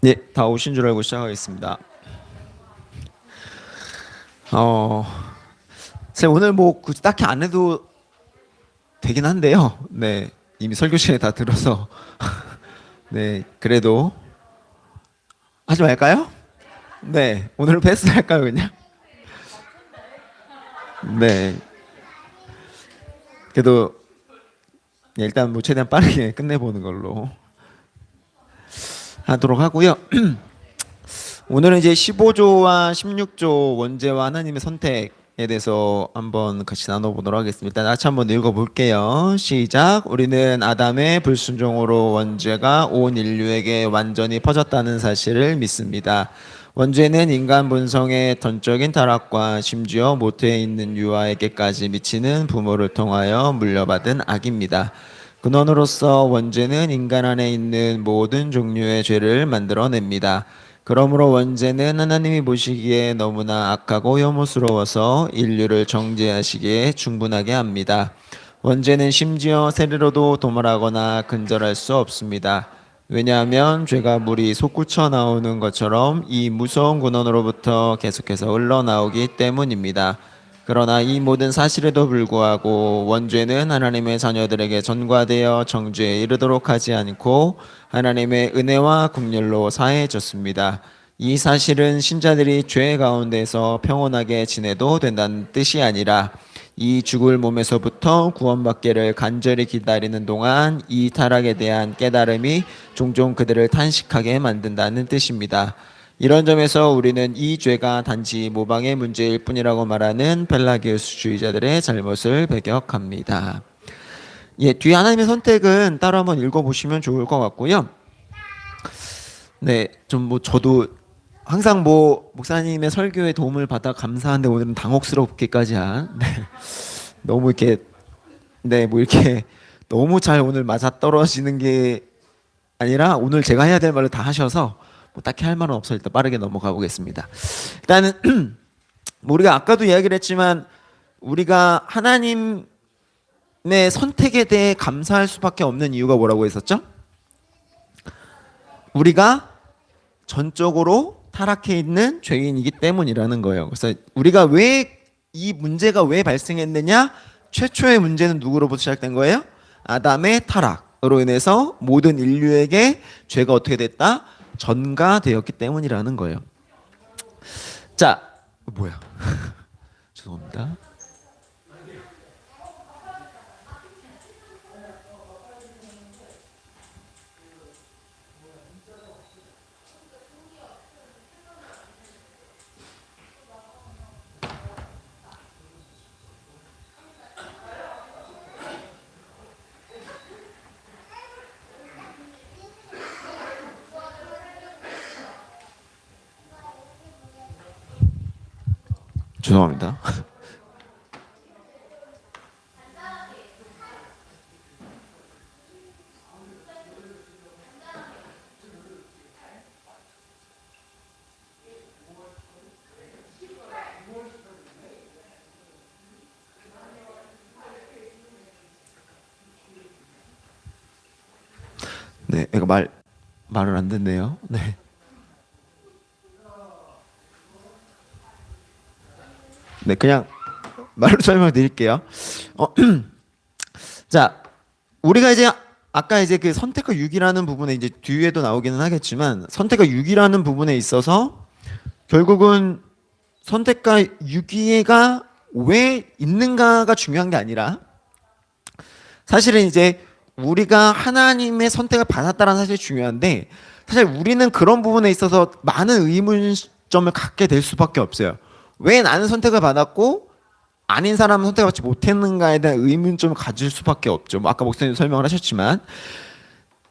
네, 다 오신 줄 알고 시작하겠습니다. 어, 제가 오늘 뭐 굳이 딱히 안 해도 되긴 한데요. 네, 이미 설교 시간에 다 들어서 네, 그래도 하지 말까요? 네, 오늘은 패스 할까요, 그냥? 네, 그래도 일단 뭐 최대한 빠르게 끝내보는 걸로 하도록 하고요. 오늘은 이제 15조와 16조 원죄와 하나님의 선택에 대해서 한번 같이 나눠보도록 하겠습니다. 일단 같이 한번 읽어볼게요. 시작. 우리는 아담의 불순종으로 원죄가 온 인류에게 완전히 퍼졌다는 사실을 믿습니다. 원죄는 인간 본성의 던적인 타락과 심지어 모태에 있는 유아에게까지 미치는 부모를 통하여 물려받은 악입니다. 근원으로서 원죄는 인간 안에 있는 모든 종류의 죄를 만들어냅니다. 그러므로 원죄는 하나님이 보시기에 너무나 악하고 혐오스러워서 인류를 정죄하시기에 충분하게 합니다. 원죄는 심지어 세례로도 도말하거나 근절할 수 없습니다. 왜냐하면 죄가 물이 솟구쳐 나오는 것처럼 이 무서운 근원으로부터 계속해서 흘러나오기 때문입니다. 그러나 이 모든 사실에도 불구하고 원죄는 하나님의 자녀들에게 전가되어 정죄에 이르도록 하지 않고 하나님의 은혜와 긍휼로 사해졌습니다. 이 사실은 신자들이 죄 가운데서 평온하게 지내도 된다는 뜻이 아니라 이 죽을 몸에서부터 구원받기를 간절히 기다리는 동안 이 타락에 대한 깨달음이 종종 그들을 탄식하게 만든다는 뜻입니다. 이런 점에서 우리는 이 죄가 단지 모방의 문제일 뿐이라고 말하는 펠라기우스주의자들의 잘못을 배격합니다. 예, 뒤에 하나님의 선택은 따로 한번 읽어보시면 좋을 것 같고요. 네, 좀 뭐 저도 항상 뭐 목사님의 설교에 도움을 받아 감사한데 오늘은 당혹스럽기까지 한 네, 너무 이렇게 네, 뭐 이렇게 너무 잘 오늘 맞아 떨어지는 게 아니라 오늘 제가 해야 될 말을 다 하셔서 뭐 딱히 할 말은 없어 일단 빠르게 넘어가 보겠습니다. 일단은 뭐 우리가 아까도 이야기를 했지만 우리가 하나님의 선택에 대해 감사할 수밖에 없는 이유가 뭐라고 했었죠? 우리가 전적으로 타락해 있는 죄인이기 때문이라는 거예요. 그래서 우리가 왜 이 문제가 왜 발생했느냐? 최초의 문제는 누구로부터 시작된 거예요? 아담의 타락으로 인해서 모든 인류에게 죄가 어떻게 됐다? 전가되었기 때문이라는 거예요. 자, 뭐야? 죄송합니다. 죄송합니다. 네, 애가 말을 안 듣네요. 네. 네, 그냥 말로 설명드릴게요. 어, 자, 우리가 이제 아까 이제 그 선택과 유기라는 부분에 이제 뒤에도 나오기는 하겠지만 선택과 유기라는 부분에 있어서 결국은 선택과 유기가 왜 있는가가 중요한 게 아니라 사실은 이제 우리가 하나님의 선택을 받았다는 사실이 중요한데 사실 우리는 그런 부분에 있어서 많은 의문점을 갖게 될 수밖에 없어요. 왜 나는 선택을 받았고 아닌 사람은 선택을 받지 못했는가에 대한 의문점을 가질 수밖에 없죠. 뭐 아까 목사님 설명을 하셨지만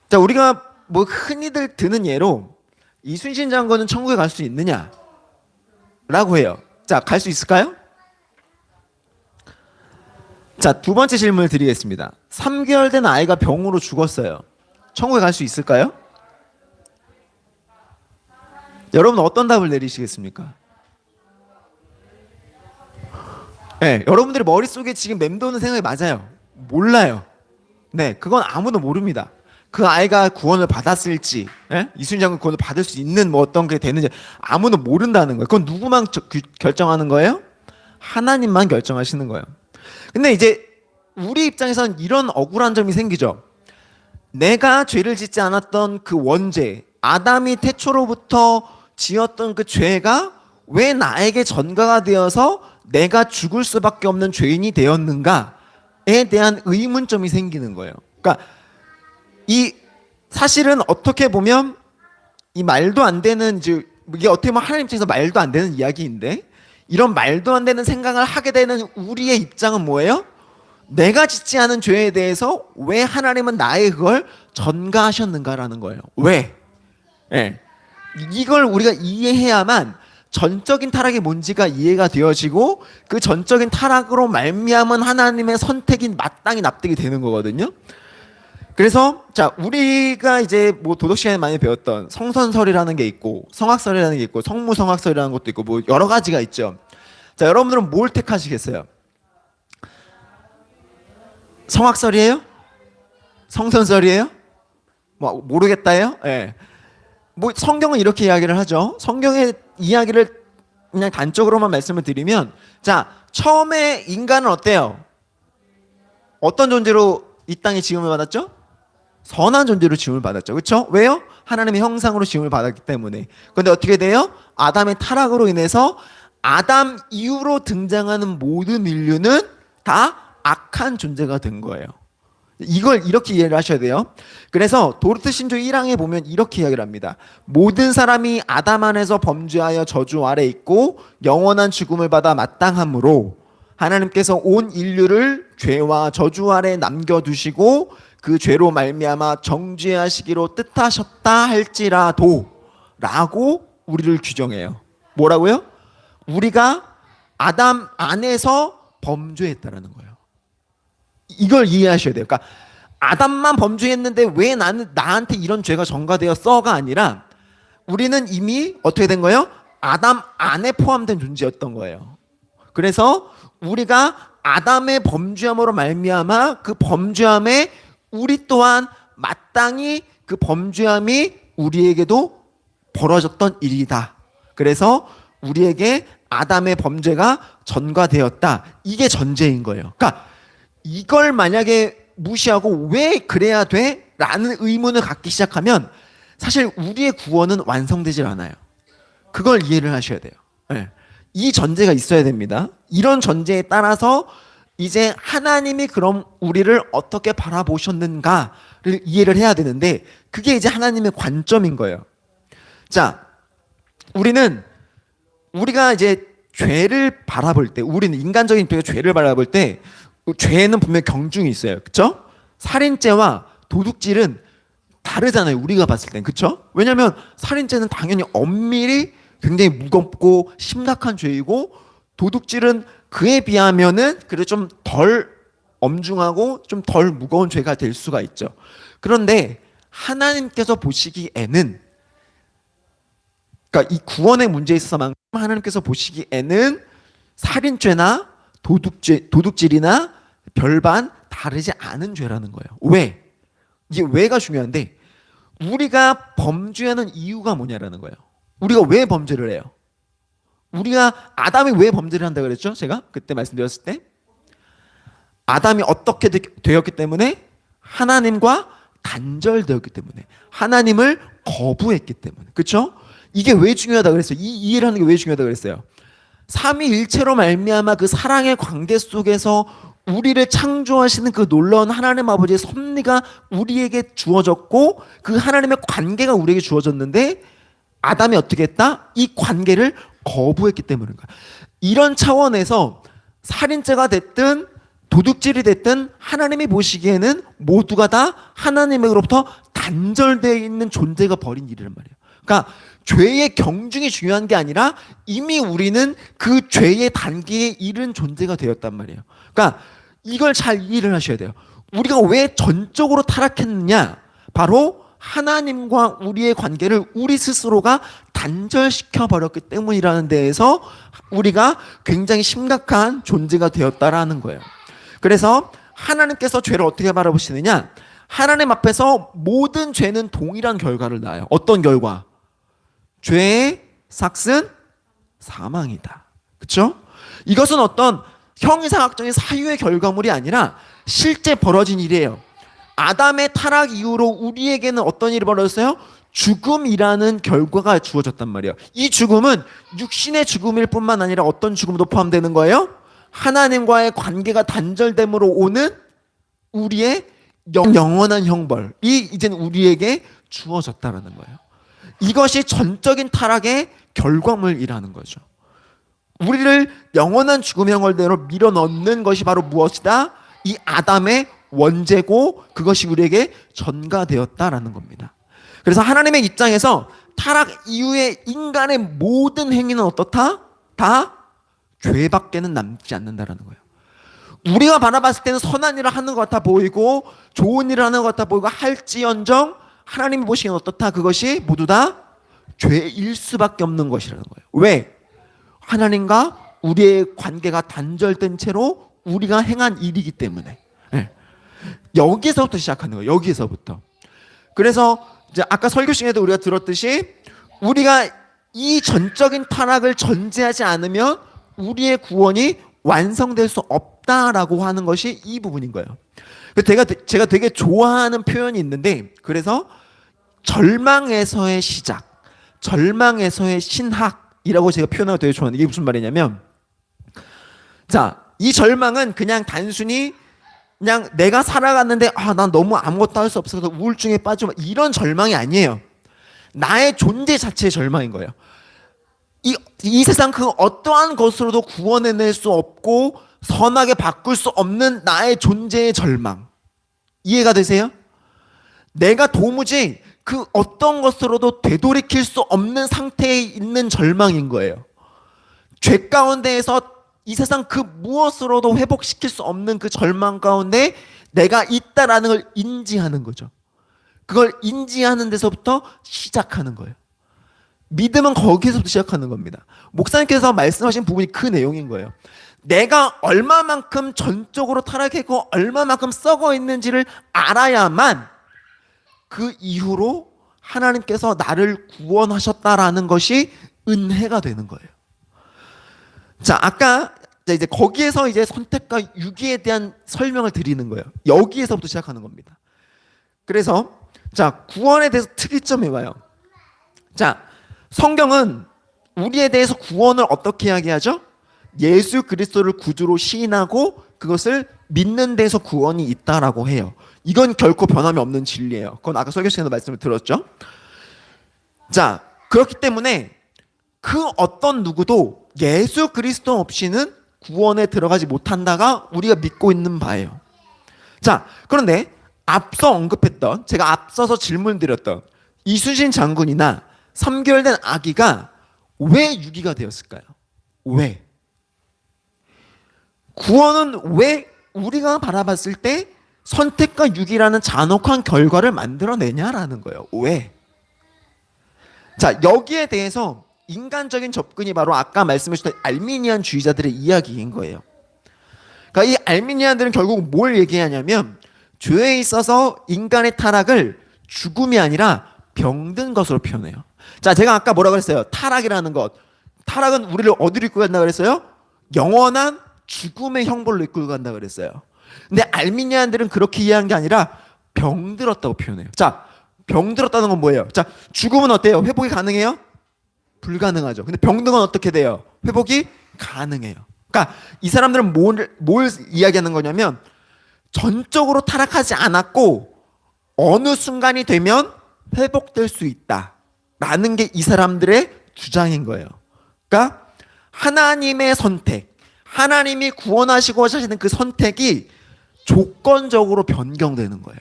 자 우리가 뭐 흔히들 드는 예로 이순신 장군은 천국에 갈 수 있느냐라고 해요. 자, 갈 수 있을까요? 자, 두 번째 질문을 드리겠습니다. 3개월 된 아이가 병으로 죽었어요. 천국에 갈 수 있을까요? 여러분 어떤 답을 내리시겠습니까? 네, 여러분들의 머릿속에 지금 맴도는 생각이 맞아요. 몰라요. 네, 그건 아무도 모릅니다. 그 아이가 구원을 받았을지, 예? 이순장은 구원을 받을 수 있는 뭐 어떤 게 되는지 아무도 모른다는 거예요. 그건 누구만 결정하는 거예요? 하나님만 결정하시는 거예요. 근데 이제 우리 입장에서는 이런 억울한 점이 생기죠. 내가 죄를 짓지 않았던 그 원죄, 아담이 태초로부터 지었던 그 죄가 왜 나에게 전가가 되어서 내가 죽을 수밖에 없는 죄인이 되었는가에 대한 의문점이 생기는 거예요. 그러니까 이 사실은 어떻게 보면 이 말도 안 되는, 이게 어떻게 보면 하나님 입장에서 말도 안 되는 이야기인데, 이런 말도 안 되는 생각을 하게 되는 우리의 입장은 뭐예요? 내가 짓지 않은 죄에 대해서 왜 하나님은 나의 그걸 전가하셨는가라는 거예요. 왜? 예. 이걸 우리가 이해해야만 전적인 타락이 뭔지가 이해가 되어지고, 그 전적인 타락으로 말미암은 하나님의 선택이 마땅히 납득이 되는 거거든요. 그래서 자, 우리가 이제 뭐 도덕 시간에 많이 배웠던 성선설이라는 게 있고, 성악설이라는 게 있고, 성무성악설이라는 것도 있고, 뭐 여러 가지가 있죠. 자, 여러분들은 뭘 택하시겠어요? 성악설이에요? 성선설이에요? 뭐 모르겠다예요? 예. 뭐 성경은 이렇게 이야기를 하죠. 성경의 이야기를 그냥 단적으로만 말씀을 드리면, 자, 처음에 인간은 어때요? 어떤 존재로 이 땅에 지음을 받았죠? 선한 존재로 지음을 받았죠. 그렇죠? 왜요? 하나님의 형상으로 지음을 받았기 때문에. 그런데 어떻게 돼요? 아담의 타락으로 인해서 아담 이후로 등장하는 모든 인류는 다 악한 존재가 된 거예요. 이걸 이렇게 이해를 하셔야 돼요. 그래서 도르트 신조 1항에 보면 이렇게 이야기를 합니다. 모든 사람이 아담 안에서 범죄하여 저주 아래 있고 영원한 죽음을 받아 마땅하므로 하나님께서 온 인류를 죄와 저주 아래 남겨두시고 그 죄로 말미암아 정죄하시기로 뜻하셨다 할지라도 라고 우리를 규정해요. 뭐라고요? 우리가 아담 안에서 범죄했다라는 거예요. 이걸 이해하셔야 돼요. 그러니까 아담만 범죄했는데 왜 나한테 이런 죄가 전가되었어가 아니라, 우리는 이미 어떻게 된 거예요? 아담 안에 포함된 존재였던 거예요. 그래서 우리가 아담의 범죄함으로 말미암아 그 범죄함에 우리 또한 마땅히 그 범죄함이 우리에게도 벌어졌던 일이다. 그래서 우리에게 아담의 범죄가 전가되었다. 이게 전제인 거예요. 그러니까 이걸 만약에 무시하고 왜 그래야 돼? 라는 의문을 갖기 시작하면 사실 우리의 구원은 완성되질 않아요. 그걸 이해를 하셔야 돼요. 네. 이 전제가 있어야 됩니다. 이런 전제에 따라서 이제 하나님이 그럼 우리를 어떻게 바라보셨는가를 이해를 해야 되는데, 그게 이제 하나님의 관점인 거예요. 자, 우리가 이제 죄를 바라볼 때, 우리는 인간적인 죄를 바라볼 때 죄는 분명히 경중이 있어요. 그렇죠? 살인죄와 도둑질은 다르잖아요. 우리가 봤을 땐. 그렇죠? 왜냐하면 살인죄는 당연히 엄밀히 굉장히 무겁고 심각한 죄이고, 도둑질은 그에 비하면은 그래도 좀 덜 엄중하고 좀 덜 무거운 죄가 될 수가 있죠. 그런데 하나님께서 보시기에는, 그러니까 이 구원의 문제에 있어서만큼 하나님께서 보시기에는 살인죄나 도둑질이나 별반 다르지 않은 죄라는 거예요. 왜? 이게 왜가 중요한데, 우리가 범죄하는 이유가 뭐냐라는 거예요. 우리가 왜 범죄를 해요? 우리가 아담이 왜 범죄를 한다고 그랬죠? 제가 그때 말씀드렸을 때 아담이 어떻게 되었기 때문에? 하나님과 단절되었기 때문에, 하나님을 거부했기 때문에. 그렇죠? 이게 왜 중요하다 그랬어요? 이 이해를 하는 게 왜 중요하다 그랬어요? 삼위일체로 말미암아 그 사랑의 관계 속에서 우리를 창조하시는 그 놀라운 하나님 아버지의 섭리가 우리에게 주어졌고, 그 하나님의 관계가 우리에게 주어졌는데 아담이 어떻게 했다? 이 관계를 거부했기 때문인 거야. 이런 차원에서 살인죄가 됐든 도둑질이 됐든 하나님이 보시기에는 모두가 다 하나님으로부터 단절되어 있는 존재가 벌인 일이란 말이에요. 그러니까 죄의 경중이 중요한 게 아니라 이미 우리는 그 죄의 단계에 이른 존재가 되었단 말이에요. 그러니까 이걸 잘 이해를 하셔야 돼요. 우리가 왜 전적으로 타락했느냐? 바로 하나님과 우리의 관계를 우리 스스로가 단절시켜 버렸기 때문이라는 데에서 우리가 굉장히 심각한 존재가 되었다라는 거예요. 그래서 하나님께서 죄를 어떻게 바라보시느냐? 하나님 앞에서 모든 죄는 동일한 결과를 낳아요. 어떤 결과? 죄의 삭은 사망이다. 그렇죠? 이것은 어떤 형이상학적인 사유의 결과물이 아니라 실제 벌어진 일이에요. 아담의 타락 이후로 우리에게는 어떤 일이 벌어졌어요? 죽음이라는 결과가 주어졌단 말이에요. 이 죽음은 육신의 죽음일 뿐만 아니라 어떤 죽음도 포함되는 거예요? 하나님과의 관계가 단절됨으로 오는 우리의 영원한 형벌이 이제는 우리에게 주어졌다는 거예요. 이것이 전적인 타락의 결과물이라는 거죠. 우리를 영원한 죽음의 형벌대로 밀어넣는 것이 바로 무엇이다? 이 아담의 원죄고 그것이 우리에게 전가되었다라는 겁니다. 그래서 하나님의 입장에서 타락 이후에 인간의 모든 행위는 어떻다? 다 죄밖에는 남지 않는다라는 거예요. 우리가 바라봤을 때는 선한 일을 하는 것 같아 보이고 좋은 일을 하는 것 같아 보이고 할지언정 하나님이 보시기엔 어떻다? 그것이 모두 다 죄일 수밖에 없는 것이라는 거예요. 왜? 하나님과 우리의 관계가 단절된 채로 우리가 행한 일이기 때문에. 네. 여기서부터 시작하는 거예요. 여기서부터. 그래서 이제 아까 설교 시간에도 우리가 들었듯이 우리가 이 전적인 타락을 전제하지 않으면 우리의 구원이 완성될 수 없다라고 하는 것이 이 부분인 거예요. 제가 되게 좋아하는 표현이 있는데, 그래서 절망에서의 시작, 절망에서의 신학이라고 제가 표현하고 되게 좋아하는데, 이게 무슨 말이냐면, 자, 이 절망은 그냥 단순히 그냥 내가 살아갔는데 난 너무 아무것도 할 수 없어서 우울증에 빠지고 이런 절망이 아니에요. 나의 존재 자체의 절망인 거예요. 이 세상 그 어떠한 것으로도 구원해낼 수 없고 선하게 바꿀 수 없는 나의 존재의 절망. 이해가 되세요? 내가 도무지 그 어떤 것으로도 되돌이킬 수 없는 상태에 있는 절망인 거예요. 죄 가운데에서 이 세상 그 무엇으로도 회복시킬 수 없는 그 절망 가운데 내가 있다라는 걸 인지하는 거죠. 그걸 인지하는 데서부터 시작하는 거예요. 믿음은 거기서부터 시작하는 겁니다. 목사님께서 말씀하신 부분이 그 내용인 거예요. 내가 얼마만큼 전적으로 타락했고 얼마만큼 썩어 있는지를 알아야만 그 이후로 하나님께서 나를 구원하셨다라는 것이 은혜가 되는 거예요. 자, 아까 이제 거기에서 이제 선택과 유기에 대한 설명을 드리는 거예요. 여기에서부터 시작하는 겁니다. 그래서 자, 구원에 대해서 특이점이 와요. 자, 성경은 우리에 대해서 구원을 어떻게 이야기하죠? 예수 그리스도를 구주로 시인하고 그것을 믿는 데서 구원이 있다라고 해요. 이건 결코 변함이 없는 진리예요. 그건 아까 설교 시간에도 말씀을 들었죠. 자, 그렇기 때문에 그 어떤 누구도 예수 그리스도 없이는 구원에 들어가지 못한다가 우리가 믿고 있는 바예요. 자, 그런데 앞서 언급했던, 제가 앞서서 질문드렸던 이순신 장군이나 3개월 된 아기가 왜 유기가 되었을까요? 왜? 구원은 왜 우리가 바라봤을 때 선택과 유기라는 잔혹한 결과를 만들어내냐라는 거예요. 왜? 자, 여기에 대해서 인간적인 접근이 바로 아까 말씀하셨던 알미니안 주의자들의 이야기인 거예요. 그러니까 이 알미니안들은 결국 뭘 얘기하냐면 죄에 있어서 인간의 타락을 죽음이 아니라 병든 것으로 표현해요. 자, 제가 아까 뭐라고 그랬어요? 타락이라는 것. 타락은 우리를 어디로 이끌고 간다고 그랬어요? 영원한 죽음의 형벌로 이끌고 간다고 그랬어요. 근데 알미니안들은 그렇게 이해한 게 아니라 병들었다고 표현해요. 자, 병들었다는 건 뭐예요? 자, 죽음은 어때요? 회복이 가능해요? 불가능하죠. 근데 병든 건 어떻게 돼요? 회복이 가능해요. 그러니까 이 사람들은 뭘 이야기하는 거냐면 전적으로 타락하지 않았고 어느 순간이 되면 회복될 수 있다라는 게 이 사람들의 주장인 거예요. 그러니까 하나님의 선택, 하나님이 구원하시고자 하시는 그 선택이 조건적으로 변경되는 거예요.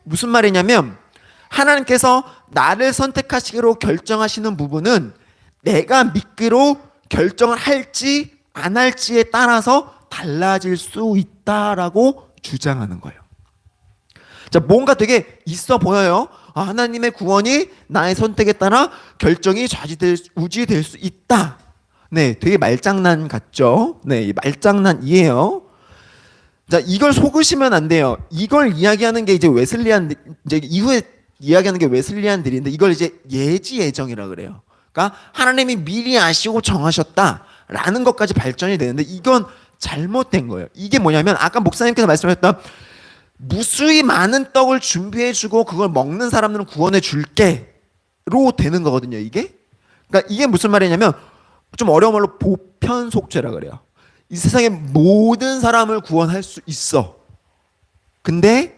무슨 말이냐면 하나님께서 나를 선택하시기로 결정하시는 부분은 내가 믿기로 결정을 할지 안 할지에 따라서 달라질 수 있다라고 주장하는 거예요. 자, 뭔가 되게 있어 보여요. 하나님의 구원이 나의 선택에 따라 결정이 우지될 수 있다. 네, 되게 말장난 같죠? 네, 말장난이에요. 자, 이걸 속으시면 안 돼요. 이걸 이야기하는 게 이제 웨슬리안, 이제 이후에 이야기하는 게 웨슬리안들인데 이걸 이제 예지예정이라 그래요. 그러니까 하나님이 미리 아시고 정하셨다라는 것까지 발전이 되는데 이건 잘못된 거예요. 이게 뭐냐면 아까 목사님께서 말씀하셨던 무수히 많은 떡을 준비해주고 그걸 먹는 사람들은 구원해 줄게로 되는 거거든요. 이게. 그러니까 이게 무슨 말이냐면 좀 어려운 말로 보편속죄라 그래요. 이 세상의 모든 사람을 구원할 수 있어. 근데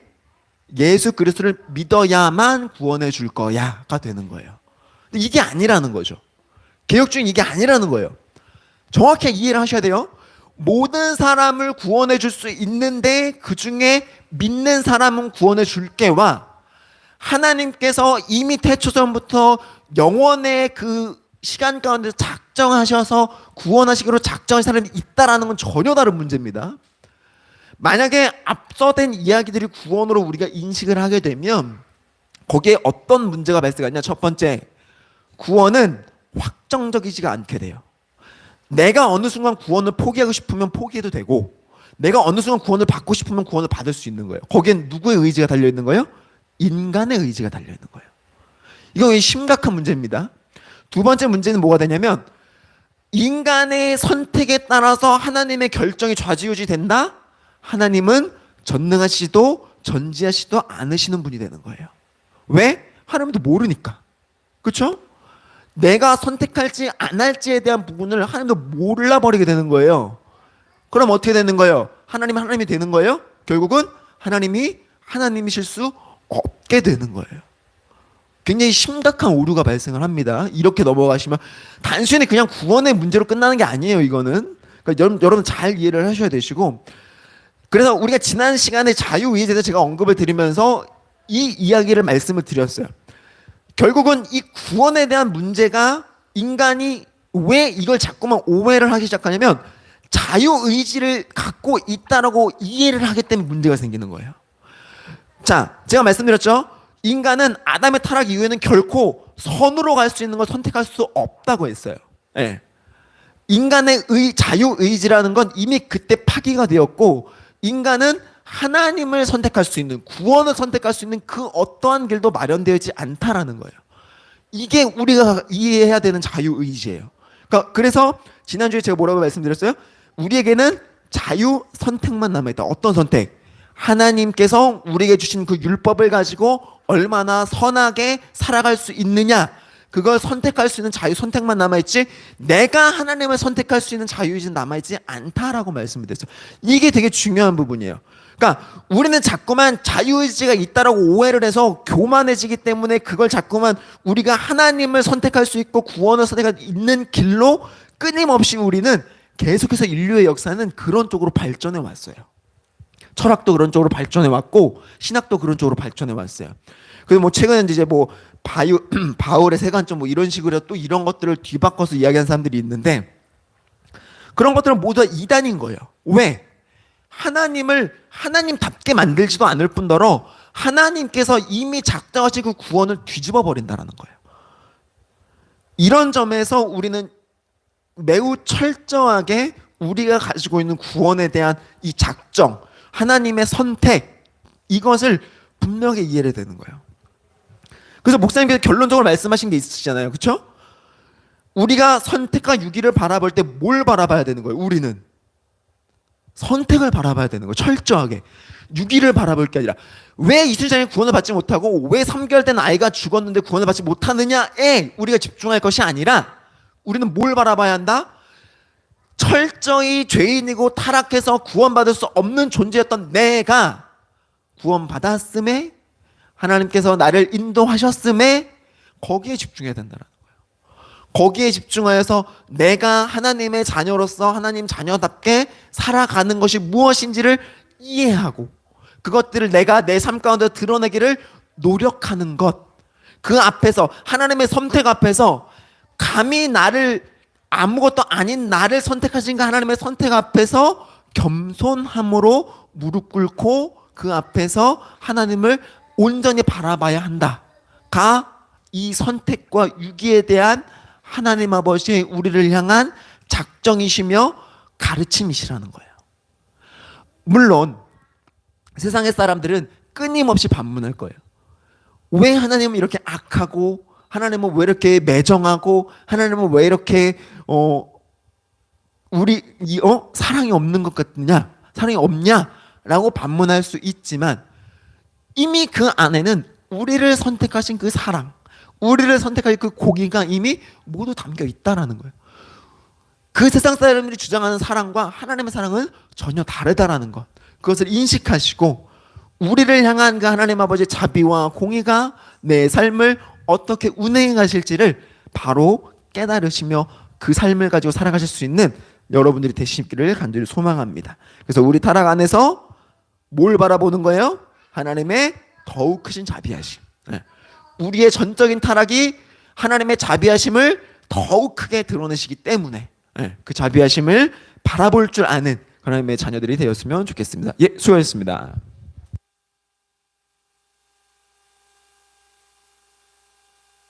예수 그리스도를 믿어야만 구원해 줄 거야가 되는 거예요. 근데 이게 아니라는 거죠. 개혁 중에 이게 아니라는 거예요. 정확히 이해를 하셔야 돼요. 모든 사람을 구원해 줄 수 있는데 그 중에 믿는 사람은 구원해 줄게와 하나님께서 이미 태초전부터 영원의 그 시간 가운데 작정하셔서 구원하시기로 작정한 사람이 있다라는 건 전혀 다른 문제입니다. 만약에 앞서된 이야기들이 구원으로 우리가 인식을 하게 되면 거기에 어떤 문제가 발생하냐. 첫 번째, 구원은 확정적이지가 않게 돼요. 내가 어느 순간 구원을 포기하고 싶으면 포기해도 되고 내가 어느 순간 구원을 받고 싶으면 구원을 받을 수 있는 거예요. 거기엔 누구의 의지가 달려있는 거예요? 인간의 의지가 달려있는 거예요. 이건 심각한 문제입니다. 두 번째 문제는 뭐가 되냐면 인간의 선택에 따라서 하나님의 결정이 좌지우지 된다? 하나님은 전능하시도 전지하시도 않으시는 분이 되는 거예요. 왜? 하나님도 모르니까. 그렇죠? 내가 선택할지 안 할지에 대한 부분을 하나님도 몰라버리게 되는 거예요. 그럼 어떻게 되는 거예요? 하나님이 되는 거예요? 결국은 하나님이실 수 없게 되는 거예요. 굉장히 심각한 오류가 발생을 합니다. 이렇게 넘어가시면 단순히 그냥 구원의 문제로 끝나는 게 아니에요. 이거는. 그러니까 여러분 잘 이해를 하셔야 되시고, 그래서 우리가 지난 시간에 자유의지에 대해서 제가 언급을 드리면서 이 이야기를 말씀을 드렸어요. 결국은 이 구원에 대한 문제가 인간이 왜 이걸 자꾸만 오해를 하기 시작하냐면 자유의지를 갖고 있다라고 이해를 하기 때문에 문제가 생기는 거예요. 자, 제가 말씀드렸죠. 인간은 아담의 타락 이후에는 결코 선으로 갈 수 있는 걸 선택할 수 없다고 했어요. 예. 인간의 자유의지라는 건 이미 그때 파기가 되었고 인간은 하나님을 선택할 수 있는, 구원을 선택할 수 있는 그 어떠한 길도 마련되어 있지 않다라는 거예요. 이게 우리가 이해해야 되는 자유의지예요. 그러니까 그래서 지난주에 제가 뭐라고 말씀드렸어요? 우리에게는 자유 선택만 남아있다. 어떤 선택? 하나님께서 우리에게 주신 그 율법을 가지고 얼마나 선하게 살아갈 수 있느냐, 그걸 선택할 수 있는 자유 선택만 남아있지 내가 하나님을 선택할 수 있는 자유의지는 남아있지 않다라고 말씀을 드렸어요. 이게 되게 중요한 부분이에요. 그러니까 우리는 자꾸만 자유의지가 있다라고 오해를 해서 교만해지기 때문에 그걸 자꾸만 우리가 하나님을 선택할 수 있고 구원을 선택할 수 있는 길로 끊임없이 우리는 계속해서 인류의 역사는 그런 쪽으로 발전해 왔어요. 철학도 그런 쪽으로 발전해 왔고 신학도 그런 쪽으로 발전해 왔어요. 그리고 뭐 최근에 이제 뭐 바울의 세관점 뭐 이런 식으로 또 이런 것들을 뒤바꿔서 이야기하는 사람들이 있는데 그런 것들은 모두 다 이단인 거예요. 왜? 하나님을 하나님답게 만들지도 않을 뿐더러 하나님께서 이미 작정하신 그 구원을 뒤집어 버린다는 거예요. 이런 점에서 우리는 매우 철저하게 우리가 가지고 있는 구원에 대한 이 작정, 하나님의 선택, 이것을 분명히 이해해야 되는 거예요. 그래서 목사님께서 결론적으로 말씀하신 게 있으시잖아요. 그렇죠? 우리가 선택과 유기를 바라볼 때 뭘 바라봐야 되는 거예요? 우리는 선택을 바라봐야 되는 거예요. 철저하게. 유기를 바라볼 게 아니라 왜 이순신이 구원을 받지 못하고 왜 3개월 된 아이가 죽었는데 구원을 받지 못하느냐에 우리가 집중할 것이 아니라 우리는 뭘 바라봐야 한다? 철저히 죄인이고 타락해서 구원받을 수 없는 존재였던 내가 구원받았음에 하나님께서 나를 인도하셨음에 거기에 집중해야 된다는 거예요. 거기에 집중하여서 내가 하나님의 자녀로서 하나님 자녀답게 살아가는 것이 무엇인지를 이해하고 그것들을 내가 내 삶 가운데 드러내기를 노력하는 것. 그 앞에서 하나님의 선택 앞에서 감히 나를 아무것도 아닌 나를 선택하신 그 하나님의 선택 앞에서 겸손함으로 무릎 꿇고 그 앞에서 하나님을 온전히 바라봐야 한다가 이 선택과 유기에 대한 하나님 아버지의 우리를 향한 작정이시며 가르침이시라는 거예요. 물론 세상의 사람들은 끊임없이 반문할 거예요. 왜 하나님은 이렇게 악하고, 하나님은 왜 이렇게 매정하고, 하나님은 왜 이렇게 사랑이 없는 것 같냐, 사랑이 없냐라고 반문할 수 있지만, 이미 그 안에는 우리를 선택하신 그 사랑, 우리를 선택하신 그 공의가 이미 모두 담겨 있다라는 거예요. 그 세상 사람들이 주장하는 사랑과 하나님의 사랑은 전혀 다르다라는 것, 그것을 인식하시고 우리를 향한 그 하나님 아버지의 자비와 공의가 내 삶을 어떻게 운행해 가실지를 바로 깨달으시며 그 삶을 가지고 살아가실 수 있는 여러분들이 되시기를 간절히 소망합니다. 그래서 우리 타락 안에서 뭘 바라보는 거예요? 하나님의 더욱 크신 자비하심. 우리의 전적인 타락이 하나님의 자비하심을 더욱 크게 드러내시기 때문에 그 자비하심을 바라볼 줄 아는 하나님의 자녀들이 되었으면 좋겠습니다. 예, 수고하셨습니다.